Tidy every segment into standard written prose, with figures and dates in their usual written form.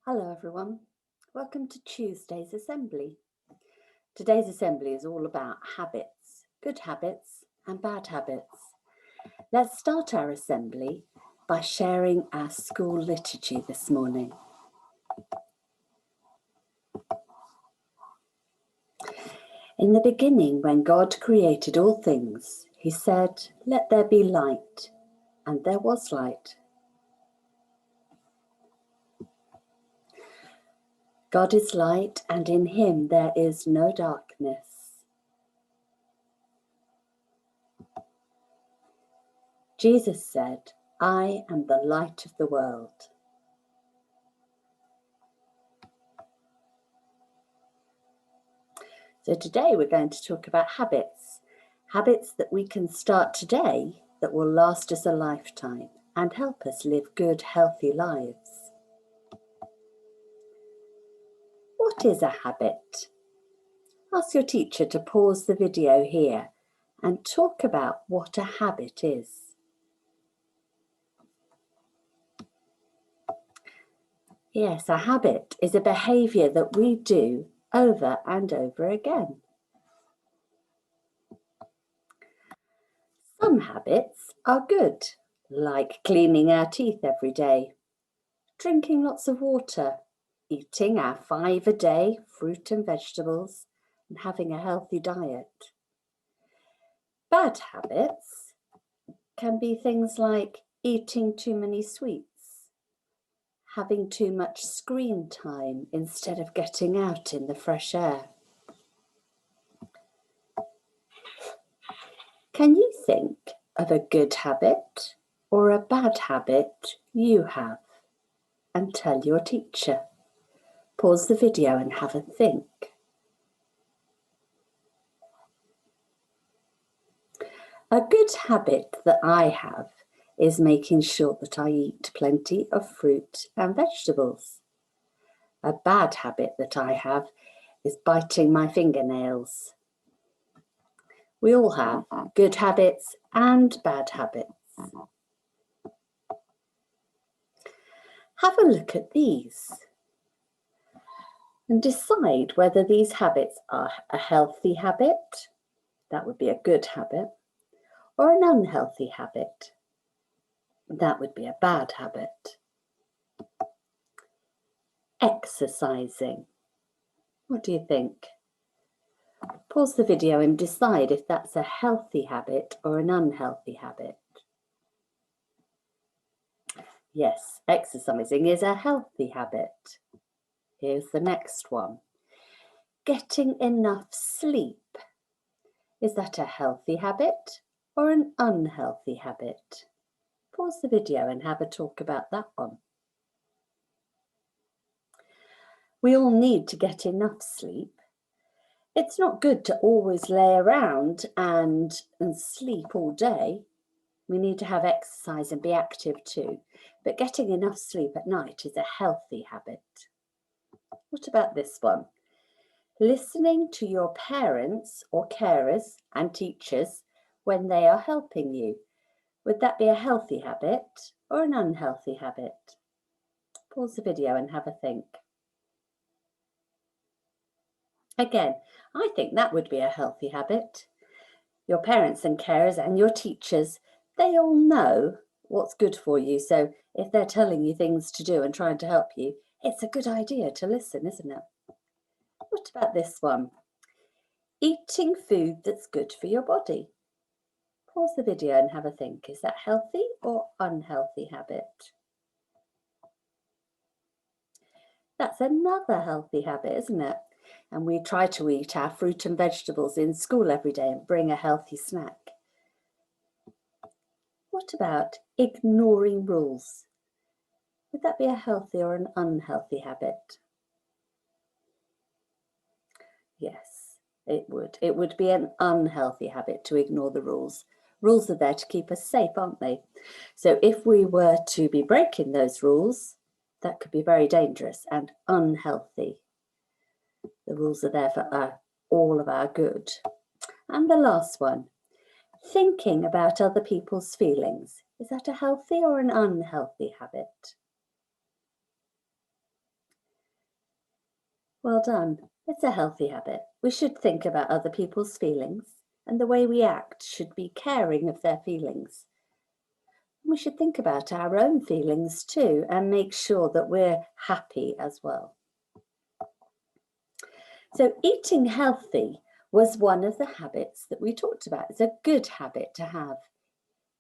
Hello everyone, welcome to Tuesday's assembly. Today's assembly is all about habits, good habits and bad habits. Let's start our assembly by sharing our school liturgy this morning. In the beginning, when God created all things, he said, "Let there be light," and there was light. God is light, and in him there is no darkness. Jesus said, "I am the light of the world." So today we're going to talk about habits that we can start today that will last us a lifetime and help us live good, healthy lives. What is a habit? Ask your teacher to pause the video here and talk about what a habit is. Yes, a habit is a behaviour that we do over and over again. Some habits are good, like cleaning our teeth every day, drinking lots of water, eating our 5 a day fruit and vegetables, and having a healthy diet. Bad habits can be things like eating too many sweets, having too much screen time instead of getting out in the fresh air. Can you think of a good habit or a bad habit you have? And tell your teacher. Pause the video and have a think. A good habit that I have is making sure that I eat plenty of fruit and vegetables. A bad habit that I have is biting my fingernails. We all have good habits and bad habits. Have a look at these and decide whether these habits are a healthy habit, that would be a good habit, or an unhealthy habit, that would be a bad habit. Exercising. What do you think? Pause the video and decide if that's a healthy habit or an unhealthy habit. Yes, exercising is a healthy habit. Here's the next one. Getting enough sleep. Is that a healthy habit or an unhealthy habit? Pause the video and have a talk about that one. We all need to get enough sleep. It's not good to always lay around and sleep all day. We need to have exercise and be active too. But getting enough sleep at night is a healthy habit. What about this one? Listening to your parents or carers and teachers when they are helping you. Would that be a healthy habit or an unhealthy habit? Pause the video and have a think. Again, I think that would be a healthy habit. Your parents and carers and your teachers, they all know what's good for you. So if they're telling you things to do and trying to help you, it's a good idea to listen, isn't it? What about this one? Eating food that's good for your body. Pause the video and have a think. Is that healthy or unhealthy habit? That's another healthy habit, isn't it? And we try to eat our fruit and vegetables in school every day and bring a healthy snack. What about ignoring rules? Would that be a healthy or an unhealthy habit? Yes, it would. It would be an unhealthy habit to ignore the rules. Rules are there to keep us safe, aren't they? So if we were to be breaking those rules, that could be very dangerous and unhealthy. The rules are there for all of our good. And the last one, thinking about other people's feelings. Is that a healthy or an unhealthy habit? Well done. It's a healthy habit. We should think about other people's feelings, and the way we act should be caring of their feelings. We should think about our own feelings too and make sure that we're happy as well. So eating healthy was one of the habits that we talked about. It's a good habit to have.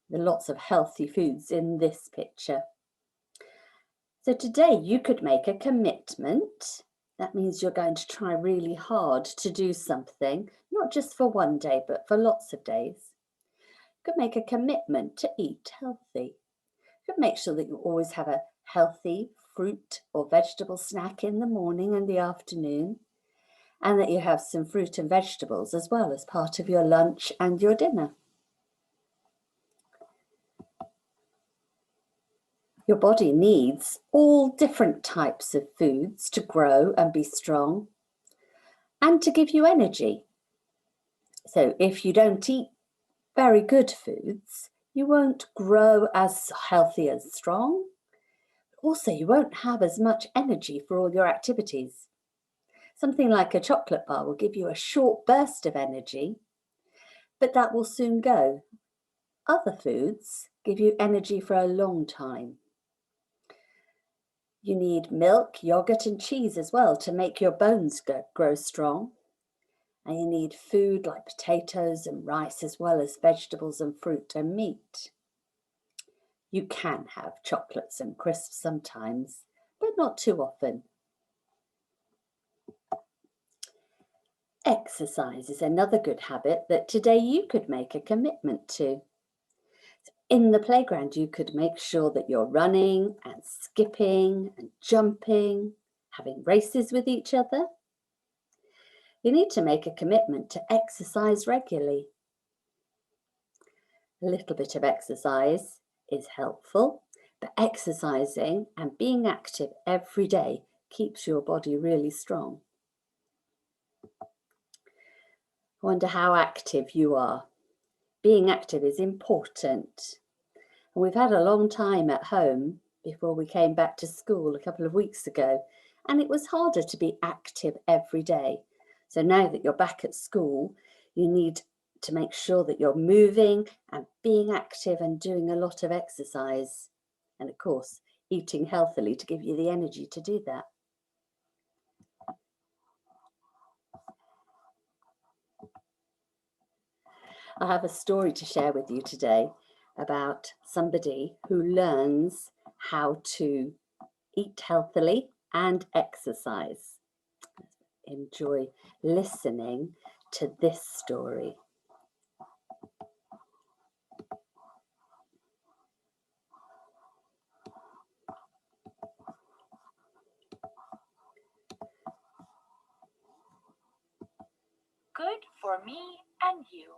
There are lots of healthy foods in this picture. So today you could make a commitment. That means you're going to try really hard to do something, not just for one day, but for lots of days. You could make a commitment to eat healthy. You could make sure that you always have a healthy fruit or vegetable snack in the morning and the afternoon, and that you have some fruit and vegetables as well as part of your lunch and your dinner. Your body needs all different types of foods to grow and be strong and to give you energy. So if you don't eat very good foods, you won't grow as healthy as strong. Also, you won't have as much energy for all your activities. Something like a chocolate bar will give you a short burst of energy, but that will soon go. Other foods give you energy for a long time. You need milk, yogurt and cheese as well to make your bones grow strong. And you need food like potatoes and rice as well as vegetables and fruit and meat. You can have chocolates and crisps sometimes, but not too often. Exercise is another good habit that today you could make a commitment to. In the playground, you could make sure that you're running and skipping and jumping, having races with each other. You need to make a commitment to exercise regularly. A little bit of exercise is helpful, but exercising and being active every day keeps your body really strong. I wonder how active you are. Being active is important. And we've had a long time at home before we came back to school a couple of weeks ago, and it was harder to be active every day. So now that you're back at school, you need to make sure that you're moving and being active and doing a lot of exercise. And of course, eating healthily to give you the energy to do that. I have a story to share with you today about somebody who learns how to eat healthily and exercise. Enjoy listening to this story. Good for me and you.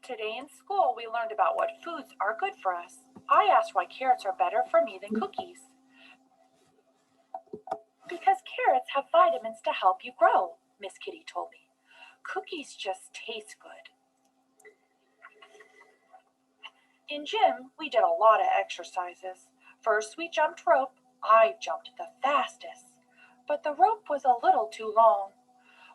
Today in school, we learned about what foods are good for us. I asked why carrots are better for me than cookies. Because carrots have vitamins to help you grow, Miss Kitty told me. Cookies just taste good. In gym, we did a lot of exercises. First, we jumped rope. I jumped the fastest, but the rope was a little too long.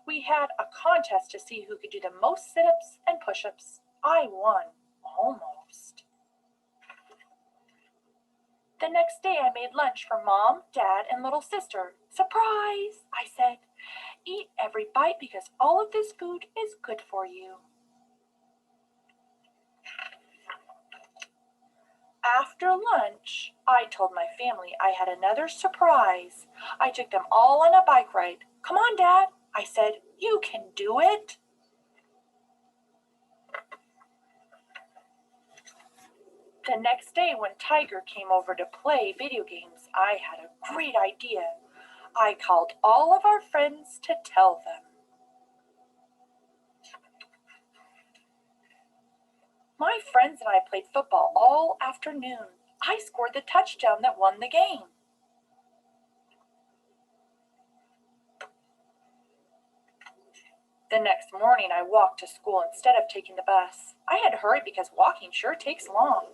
We had a contest to see who could do the most sit-ups and push-ups. I won, almost. The next day I made lunch for Mom, Dad, and little sister. Surprise, I said. Eat every bite because all of this food is good for you. After lunch, I told my family I had another surprise. I took them all on a bike ride. Come on, Dad, I said. You can do it. The next day, when Tiger came over to play video games, I had a great idea. I called all of our friends to tell them. My friends and I played football all afternoon. I scored the touchdown that won the game. The next morning, I walked to school instead of taking the bus. I had to hurry because walking sure takes long.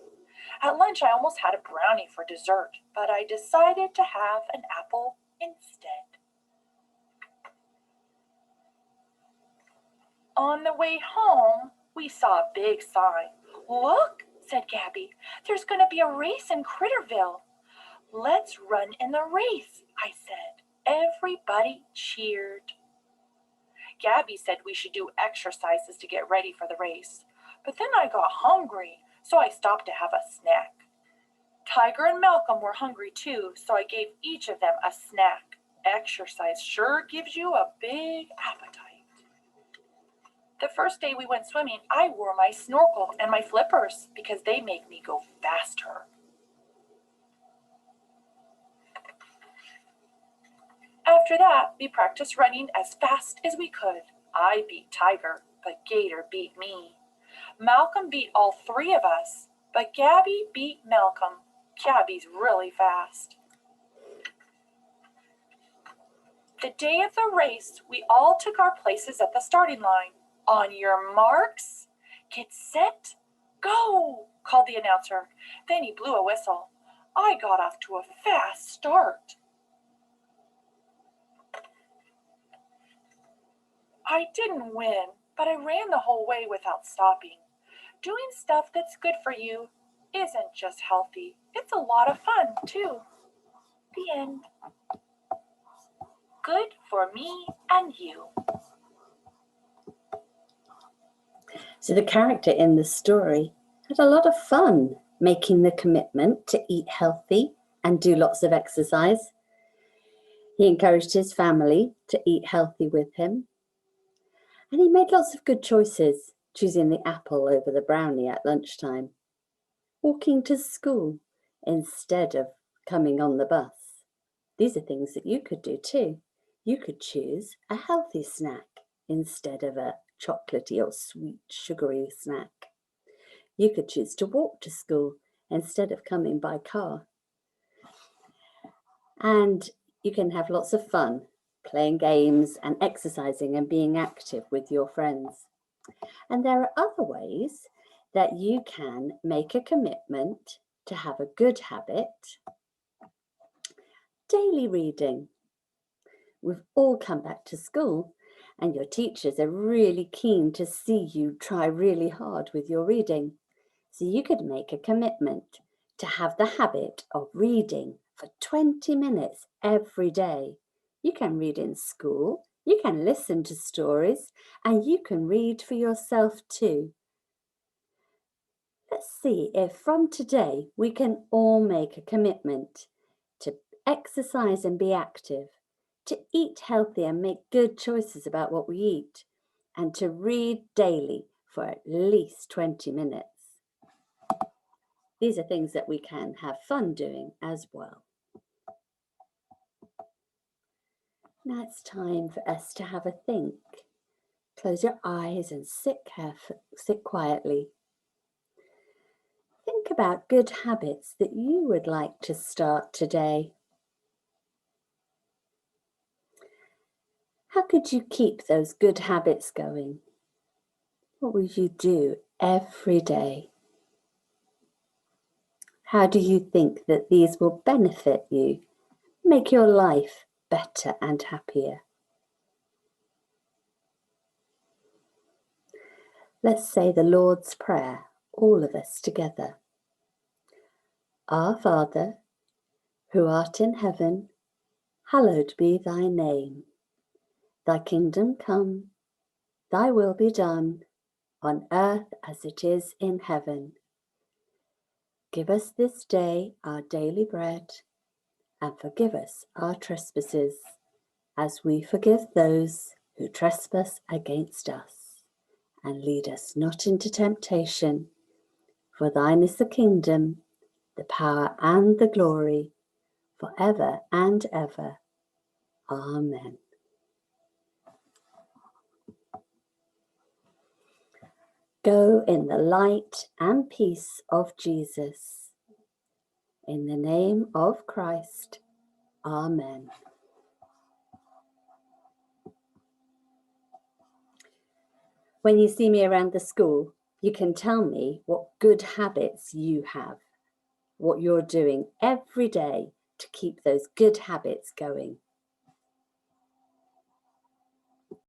At lunch, I almost had a brownie for dessert, but I decided to have an apple instead. On the way home, we saw a big sign. "Look," said Gabby, "there's going to be a race in Critterville." "Let's run in the race," I said. Everybody cheered. Gabby said we should do exercises to get ready for the race. But then I got hungry, so I stopped to have a snack. Tiger and Malcolm were hungry too, so I gave each of them a snack. Exercise sure gives you a big appetite. The first day we went swimming, I wore my snorkel and my flippers because they make me go faster. After that, we practiced running as fast as we could. I beat Tiger, but Gator beat me. Malcolm beat all three of us, but Gabby beat Malcolm. Gabby's really fast. The day of the race, we all took our places at the starting line. "On your marks, get set, go," called the announcer. Then he blew a whistle. I got off to a fast start. I didn't win, but I ran the whole way without stopping. Doing stuff that's good for you isn't just healthy, it's a lot of fun too. The end. Good for me and you. So the character in the story had a lot of fun making the commitment to eat healthy and do lots of exercise. He encouraged his family to eat healthy with him. And he made lots of good choices, choosing the apple over the brownie at lunchtime, walking to school instead of coming on the bus. These are things that you could do too. You could choose a healthy snack instead of a chocolatey or sweet, sugary snack. You could choose to walk to school instead of coming by car. And you can have lots of fun playing games and exercising and being active with your friends. And there are other ways that you can make a commitment to have a good habit. Daily reading. We've all come back to school and your teachers are really keen to see you try really hard with your reading. So you could make a commitment to have the habit of reading for 20 minutes every day. You can read in school, you can listen to stories, and you can read for yourself too. Let's see if from today we can all make a commitment to exercise and be active, to eat healthy and make good choices about what we eat, and to read daily for at least 20 minutes. These are things that we can have fun doing as well. Now it's time for us to have a think. Close your eyes and sit quietly. Think about good habits that you would like to start today. How could you keep those good habits going? What will you do every day? How do you think that these will benefit you, make your life better and happier? Let's say the Lord's Prayer, all of us together. Our Father, who art in heaven, hallowed be thy name. Thy kingdom come, thy will be done, on earth as it is in heaven. Give us this day our daily bread, and forgive us our trespasses, as we forgive those who trespass against us. And lead us not into temptation, for thine is the kingdom, the power and the glory, forever and ever. Amen. Go in the light and peace of Jesus. In the name of Christ. Amen. When you see me around the school, you can tell me what good habits you have what you're doing every day to keep those good habits going.